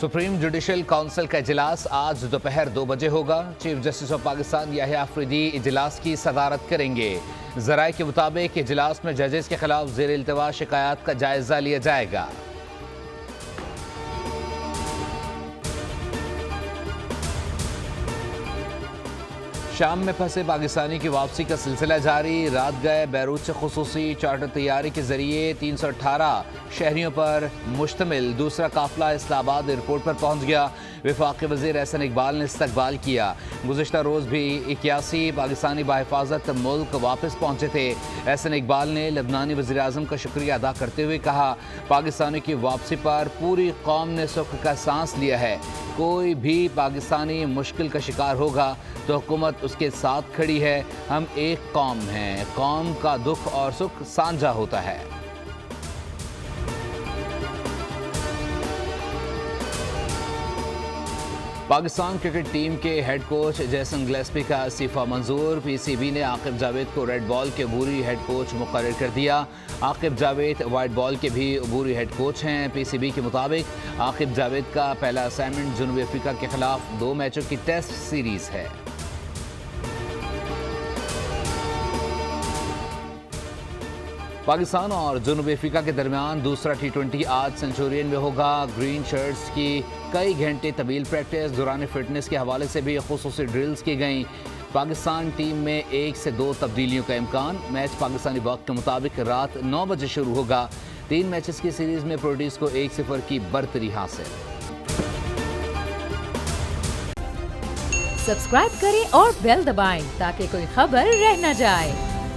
Supreme judicial council का इजलास आज दोपहर 2 बजे होगा। Chief justice of Pakistan Yahya Afridi इजलास की सदारत करेंगे। ज़राए के मुताबिक इजलास में जजेस के खिलाफ ज़ेर इल्तवा शिकायत का जायजा लिया जाएगा। शाम में फंसे पाकिस्तानी की वापसी का सिलसिला जारी। रात गए बैरूत से खुसूसी चार्टर तैयारी के जरिए 318 शहरियों पर मुश्तमिल दूसरा काफिला इस्लामाबाद एयरपोर्ट पर पहुंच गया। वफाकी वज़ीर एहसन इकबाल ने इस्तकबाल किया। गुज़िश्ता रोज़ भी 81 पाकिस्तानी बाहिफाजत मुल्क वापस पहुंचे थे। एहसन इकबाल ने लबनानी वज़ीर आज़म का शुक्रिया अदा करते हुए कहा, पाकिस्तानी की वापसी पर पूरी कौम ने सुख का सांस लिया है। कोई भी पाकिस्तानी मुश्किल का शिकार होगा तो हुकूमत उसके साथ खड़ी है। हम एक कौम हैं, कौम का दुख और सुख साझा होता है। पाकिस्तान क्रिकेट टीम के हेड कोच जेसन गिलेस्पी का इस्तीफा मंजूर। पीसीबी ने आकिब जावेद को रेड बॉल के अबूरी हेड कोच मुकर्रर कर दिया। आकिब जावेद वाइट बॉल के भी अबूरी हेड कोच हैं। पीसीबी के मुताबिक आकिब जावेद का पहला असाइनमेंट जनूबी अफ्रीका के खिलाफ 2 मैचों की टेस्ट सीरीज है। पाकिस्तान और जनूबी अफ्रीका के दरमियान दूसरा T20 आज सेंचुरियन में होगा। ग्रीन शर्ट्स की कई घंटे तवील प्रैक्टिस दौरान फिटनेस के हवाले से भी खुसूसी ड्रिल्स की गई। पाकिस्तान टीम में 1 से 2 तब्दीलियों का इम्कान। मैच पाकिस्तानी वक्त के मुताबिक रात 9 बजे शुरू होगा। 3 मैचेस की सीरीज में प्रोटीज को 1-0 की बरतरी हासिल। सब्सक्राइब करें और बेल दबाएं ताकि कोई खबर रह न जाए।